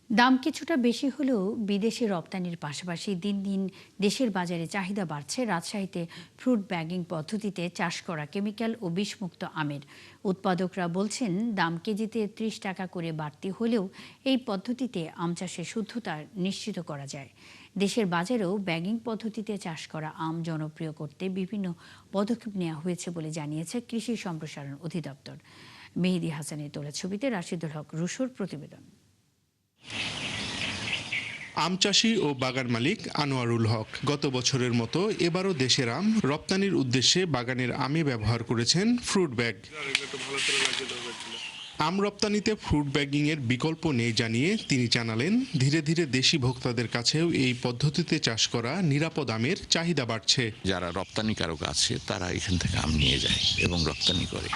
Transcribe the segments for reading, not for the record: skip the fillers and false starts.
দাম কিছুটা বেশি হলেও বিদেশে রপ্তানির পাশাপাশি দিন দিন দেশের বাজারে চাহিদা বাড়ছে রাজশাহীতে ফ্রুট ব্যাগিং পদ্ধতিতে চাষ করা কেমিক্যাল ও বিষমুক্ত আমের। উৎপাদকরা বলছেন দাম কেজিতে ৩০ টাকা করে বাড়তি হলেও এই পদ্ধতিতে আম চাষের শুদ্ধতা নিশ্চিত করা যায়। দেশের বাজারেও ব্যাগিং পদ্ধতিতে চাষ করা আম জনপ্রিয় করতে বিভিন্ন পদক্ষেপ নেওয়া হয়েছে বলে জানিয়েছে কৃষি সম্প্রসারণ অধিদপ্তর। মেহেদী হাসানের তোলা ছবিতে রাশিদুল হক রুশোর প্রতিবেদন। আম চাষী ও বাগান মালিক আনোয়ারুল হক গত বছরের মতো এবারও দেশের আম রপ্তানির উদ্দেশ্যে বাগানের আমে ব্যবহার করেছেন ফ্রুট ব্যাগ। আম রপ্তানিতে ফ্রুট ব্যাগিং এর বিকল্প নেই জানিয়ে তিনি জানালেন, ধীরে ধীরে দেশি ভোক্তাদের কাছেও এই পদ্ধতিতে চাষ করা নিরাপদ আমের চাহিদা বাড়ছে। যারা রপ্তানিকারক আছে তারা এখান থেকে আম নিয়ে যায় এবং রপ্তানি করে,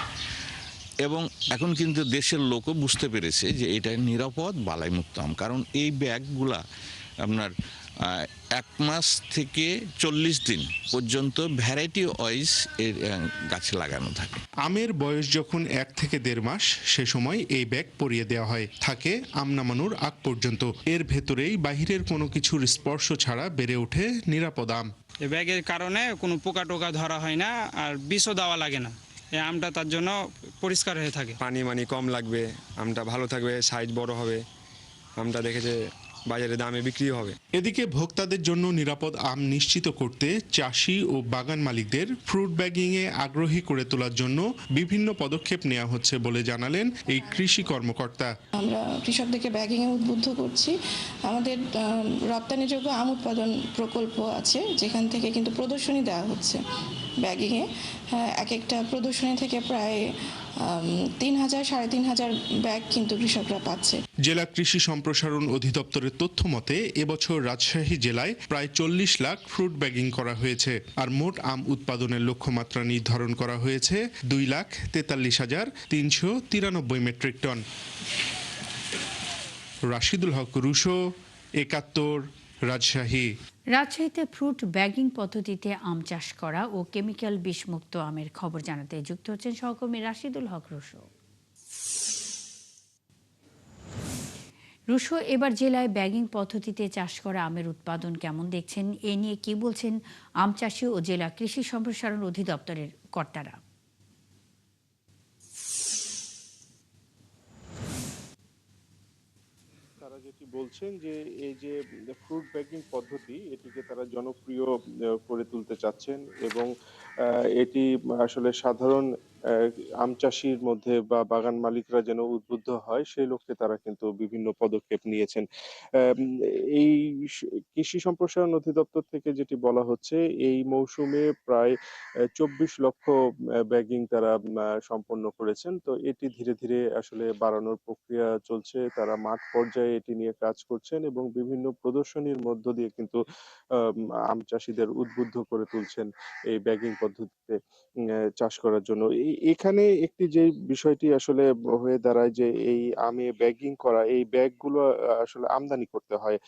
এবং এখন কিন্তু দেশের লোকও বুঝতে পেরেছে যে এটা নিরাপদ বালাইমুক্ত আম। কারণ এই ব্যাগগুলা আপনার 1 মাস থেকে 40 দিন পর্যন্ত ভ্যারাইটি ওয়াইজ এর গাছে লাগানো থাকে। আমের বয়স যখন 1 থেকে 1.5 মাস, সে সময় এই ব্যাগ পরিয়ে দেওয়া হয়, থাকে আম নামানোর আগ পর্যন্ত। এর ভেতরেই বাহিরের কোনো কিছুর স্পর্শ ছাড়া বেড়ে ওঠে নিরাপদ আম। এই ব্যাগের কারণে কোনো পোকা টোকা ধরা হয় না, আর বিষও দেওয়া লাগে না। এই আমটা তার জন্য পরিষ্কার হয়ে থাকে। পানি কম লাগবে, আমটা ভালো থাকবে, সাইজ বড় হবে, আমটা দেখেছে বাজারে দামে বিক্রি হবে। এদিকে ভোক্তাদের জন্য নিরাপদ আম নিশ্চিত করতে চাষি ও বাগান মালিকদের ফ্রুট ব্যাগিংয়ে আগ্রহী করে তোলার জন্য বিভিন্ন পদক্ষেপ নেওয়া হচ্ছে বলে জানালেন এই কৃষি কর্মকর্তা। আমরা কৃষকদেরকে ব্যাগিংয়ে উদ্বুদ্ধ করছি। আমাদের রপ্তানিযোগ্য আম উৎপাদন প্রকল্প আছে, যেখান থেকে কিন্তু প্রদর্শনী দেওয়া হচ্ছে ব্যাগিংয়ে। এক একটা প্রদর্শনী থেকে প্রায় 3,000 3,500 ব্যাগ কিন্তু কৃষকরা পাচ্ছে। জেলা কৃষি সম্প্রসারণ অধিদপ্তরের তথ্য মতে এবছর রাজশাহী জেলায় প্রায় 40 লাখ ফ্রুট ব্যাগিং করা হয়েছে, আর মোট আম উৎপাদনের লক্ষ্যমাত্রা নির্ধারণ করা হয়েছে 2,43,393 মেট্রিক টন। রাশিদুল হক রুশো, 71, রাজশাহী। রাজশাহীতে ফ্রুট ব্যাগিং পদ্ধতিতে আম চাষ করা ও কেমিক্যাল বিষমুক্ত আমের খবর জানাতে যুক্ত হচ্ছেন সহকর্মী রাশিদুল হক রুশো। রুশো, এবার জেলায় ব্যাগিং পদ্ধতিতে চাষ করা আমের উৎপাদন কেমন দেখছেন, এ নিয়ে কি বলছেন আম চাষী ও জেলা কৃষি সম্প্রসারণ অধিদপ্তরের কর্তারা? তারা যেটি বলছেন যে এই যে ফ্রুট ব্যাগিং পদ্ধতি, এটিকে তারা জনপ্রিয় করে তুলতে চাচ্ছেন, এবং এটি আসলে সাধারণ আম চাষির মধ্যে বা বাগান মালিকরা যেন উদ্বুদ্ধ হয় সেই লক্ষ্যে তারা কিন্তু বিভিন্ন পদক্ষেপ নিয়েছেন। আম, এই কৃষি সম্প্রসারণ অধিদপ্তর থেকে যেটি বলা হচ্ছে, এই মৌসুমে প্রায় 24 লক্ষ ব্যাগিং তারা সম্পন্ন করেছেন। তো এটি ধীরে ধীরে আসলে বাড়ানোর প্রক্রিয়া চলছে। তারা মাঠ পর্যায়ে এটি নিয়ে কাজ করছেন এবং বিভিন্ন প্রদর্শনীর মধ্য দিয়ে কিন্তু আম আম চাষীদের উদ্বুদ্ধ করে তুলছেন এই ব্যাগিং পদ্ধতিতে চাষ করার জন্য। এখানে একটি যে বিষয়টি আসলে হয়ে দাঁড়ায় যে এই আমে ব্যাগিং করা, এই ব্যাগগুলো আসলে আমদানি করতে হয়।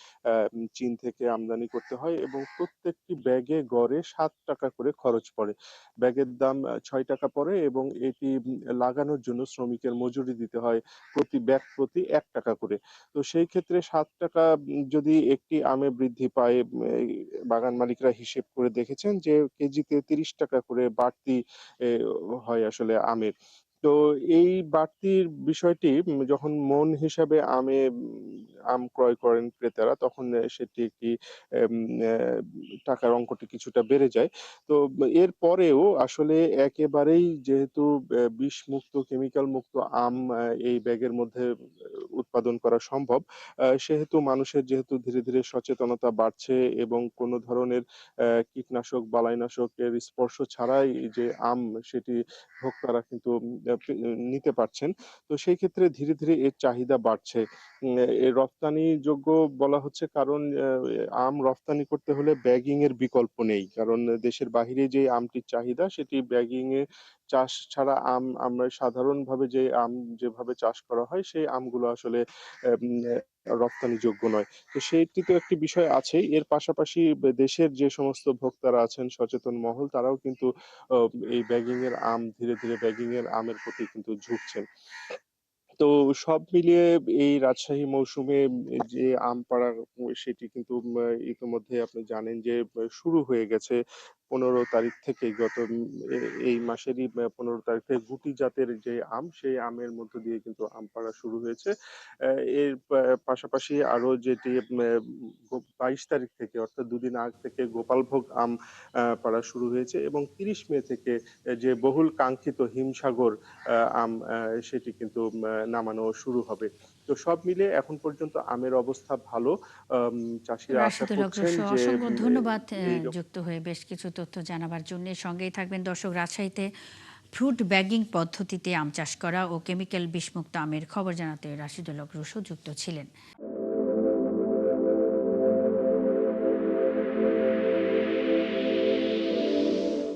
চীন থেকে আমদানি করতে হয় এবং প্রত্যেকটি ব্যাগে গড়ে ৳7 করে খরচ পড়ে। ব্যাগের দাম ৳6 পড়ে এবং এটি লাগানোর জন্য শ্রমিকের মজুরি দিতে হয় প্রতি ব্যাগ প্রতি ৳1 করে। তো সেই ক্ষেত্রে ৳7 যদি একটি আমে বৃদ্ধি পায়, এই বাগান মালিকরা হিসেব করে দেখেছেন যে কেজিতে ৳30 করে বাড়তি এ হয় আসলে আমের। তো এই বাড়তির বিষয়টি যখন মন হিসাবে আম ক্রয় করেন ক্রেতারা, তখন সেটি একটি এম অ্যা টাকার অঙ্কটি কিছুটা বেড়ে যায়। তো এরপরেও আসলে একেবারেই যেহেতু বিষমুক্ত, কেমিক্যাল মুক্ত আম এই ব্যাগের মধ্যে উৎপাদন করা সম্ভব, সেহেতু মানুষের যেহেতু ধীরে ধীরে সচেতনতা বাড়ছে এবং কোনো ধরনের কীটনাশক, বালাইনাশকের স্পর্শ ছাড়াই যে আম, সেটি ভোক্তারা কিন্তু নিতে পারছেন। তো সেই ক্ষেত্রে ধীরে ধীরে এর চাহিদা বাড়ছে। এ রপ্তানিযোগ্য বলা হচ্ছে কারণ আম রপ্তানি করতে হলে ব্যাগিং এর বিকল্প নেই। কারণ দেশের বাহিরে যে আমটির চাহিদা, সেটি ব্যাগিং এ চাষ ছাড়া আমরা সাধারণভাবে যে আম যেভাবে চাষ করা হয় সেই আমগুলো আসলে এম রপ্তানিযোগ্য নয়। তো সেইটিতে একটি বিষয় আছেই। এর পাশাপাশি দেশের যে সমস্ত ভোক্তারা আছেন, সচেতন মহল, তারাও কিন্তু এই ব্যাগিং এর আম, ধীরে ধীরে ব্যাগিং এর আমের প্রতি কিন্তু ঝুঁকছেন। তো সব মিলিয়ে এই রাজশাহী মৌসুমে যে আম পাড়া সেটি কিন্তু ইতিমধ্যে আপনি জানেন যে শুরু হয়ে গেছে ১৫ তারিখ থেকেই গত এই মাসেরই ১৫ তারিখ থেকে গুটি জাতের যে আম সেই আমের মধ্য দিয়ে কিন্তু আম পাড়া শুরু হয়েছে। এর পাশাপাশি আরো যেটি ২২ তারিখ থেকে অর্থাৎ দুদিন আগ থেকে গোপালভোগ আম পাড়া শুরু হয়েছে এবং ৩০ মে থেকে যে বহুল কাঙ্ক্ষিত হিমসাগর আম সেটি কিন্তু নামানো শুরু হবে। তো সব মিলিয়ে এখন পর্যন্ত আমের অবস্থা ভালো। আম চাষিরা আশা রাশিদুল হক করছেন রুশো, যে অসংখ্য ধন্যবাদ এই যুক্ত হয়ে বেশ কিছু তথ্য জানাবার জন্য। সঙ্গেই থাকবেন দর্শক। রাজশাহীতে ফ্রুট ব্যাগিং পদ্ধতিতে আম চাষ করা ও কেমিক্যাল বিষমুক্ত আমের খবর জানাতে রাশিদুল হক রুশো যুক্ত ছিলেন।